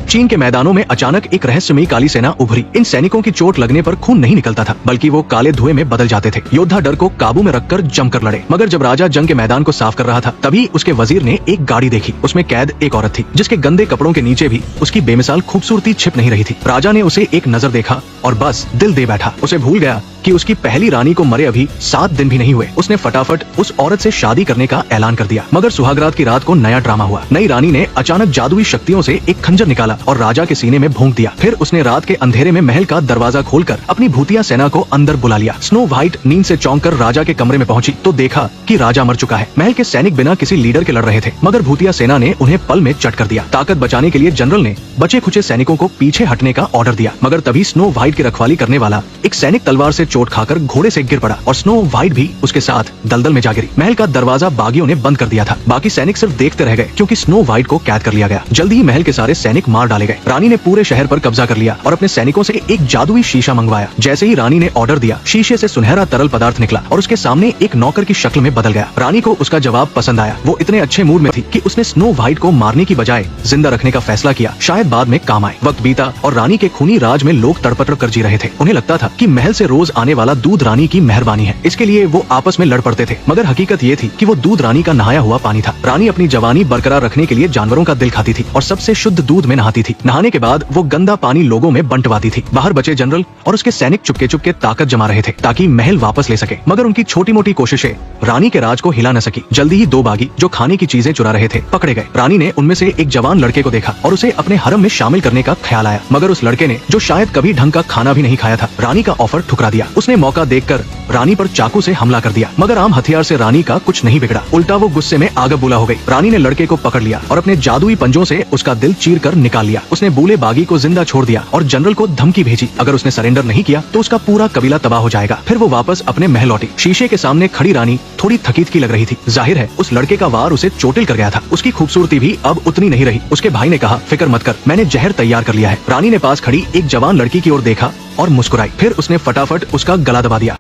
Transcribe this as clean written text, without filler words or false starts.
चीन के मैदानों में अचानक एक रहस्यमयी काली सेना उभरी। इन सैनिकों की चोट लगने पर खून नहीं निकलता था, बल्कि वो काले धुएं में बदल जाते थे। योद्धा डर को काबू में रखकर जमकर लड़े। मगर जब राजा जंग के मैदान को साफ कर रहा था, तभी उसके वजीर ने एक गाड़ी देखी। उसमें कैद एक औरत थी, जिसके गंदे कपड़ों के नीचे भी उसकी बेमिसाल खूबसूरती छिप नहीं रही थी। राजा ने उसे एक नजर देखा और बस दिल दे बैठा। उसे भूल गया कि उसकी पहली रानी को मरे अभी 7 दिन भी नहीं हुए। उसने फटाफट उस औरत से शादी करने का ऐलान कर दिया। मगर सुहागरात की रात को नया ड्रामा हुआ। नई रानी ने अचानक जादुई शक्तियों से एक खंजर निकाला और राजा के सीने में भोंक दिया। फिर उसने रात के अंधेरे में महल का दरवाजा खोलकर अपनी भूतिया सेना को अंदर बुला लिया। स्नो व्हाइट नींद से चौंक कर राजा के कमरे में पहुंची तो देखा कि राजा मर चुका है। महल के सैनिक बिना किसी लीडर के लड़ रहे थे, मगर भूतिया सेना ने उन्हें पल में चट कर दिया। ताकत बचाने के लिए जनरल ने बचे खुचे सैनिकों को पीछे हटने का ऑर्डर दिया। मगर तभी स्नो व्हाइट की रखवाली करने वाला एक सैनिक तलवार से चोट खाकर घोड़े से गिर पड़ा और स्नो व्हाइट भी उसके साथ दलदल में जा गिरी। महल का दरवाजा बागियों ने बंद कर दिया था। बाकी सैनिक सिर्फ देखते रह गए, क्योंकि स्नो व्हाइट को कैद कर लिया गया। जल्दी ही महल के सारे सैनिक मार डाले गए। रानी ने पूरे शहर पर कब्जा कर लिया और अपने सैनिकों से एक जादुई शीशा मंगवाया। जैसे ही रानी ने ऑर्डर दिया, शीशे से सुनहरा तरल पदार्थ निकला और उसके सामने एक नौकर की शक्ल में बदल गया। रानी को उसका जवाब पसंद आया। वो इतने अच्छे मूड में थी कि उसने स्नो व्हाइट को मारने की बजाय जिंदा रखने का फैसला किया, शायद बाद में काम आए। वक्त बीता और रानी के खूनी राज में लोग तड़पड़ कर जी रहे थे। उन्हें लगता था कि महल से रोज आने वाला दूध रानी की मेहरबानी है। इसके लिए वो आपस में लड़ पड़ते थे, मगर हकीकत ये थी कि वो दूध रानी का नहाया हुआ पानी था। रानी अपनी जवानी बरकरार रखने के लिए जानवरों का दिल खाती थी और सबसे शुद्ध दूध में नहाती थी। नहाने के बाद वो गंदा पानी लोगों में बंटवाती थी। बाहर बचे जनरल और उसके सैनिक चुपके चुपके ताकत जमा रहे थे ताकि महल वापस ले सके, मगर उनकी छोटी मोटी कोशिशें रानी के राज को हिला न सकी। जल्दी ही 2 बागी जो खाने की चीजें चुरा रहे थे पकड़े गए। रानी ने उनमें से एक जवान लड़के को देखा और उसे अपने हरम में शामिल करने का ख्याल आया, मगर उस लड़के ने, जो शायद कभी ढंग का खाना भी नहीं खाया था, रानी का ऑफर ठुकरा दिया। उसने मौका देखकर रानी पर चाकू से हमला कर दिया, मगर आम हथियार से रानी का कुछ नहीं बिगड़ा। उल्टा वो गुस्से में आग बुला हो गई। रानी ने लड़के को पकड़ लिया और अपने जादुई पंजों से उसका दिल चीर कर निकाल लिया। उसने बूले बागी को जिंदा छोड़ दिया और जनरल को धमकी भेजी, अगर उसने सरेंडर नहीं किया तो उसका पूरा कबीला तबाह हो जाएगा। फिर वो वापस अपने महल लौटी। शीशे के सामने खड़ी रानी थोड़ी थकीत की लग रही थी। जाहिर है उस लड़के का वार उसे चोटिल कर गया था। उसकी खूबसूरती भी अब उतनी नहीं रही। उसके भाई ने कहा, फिक्र मत कर, मैंने जहर तैयार कर लिया है। रानी ने पास खड़ी एक जवान लड़की की ओर देखा और मुस्कुराई। फिर उसने फटाफट उसका गला दबा दिया।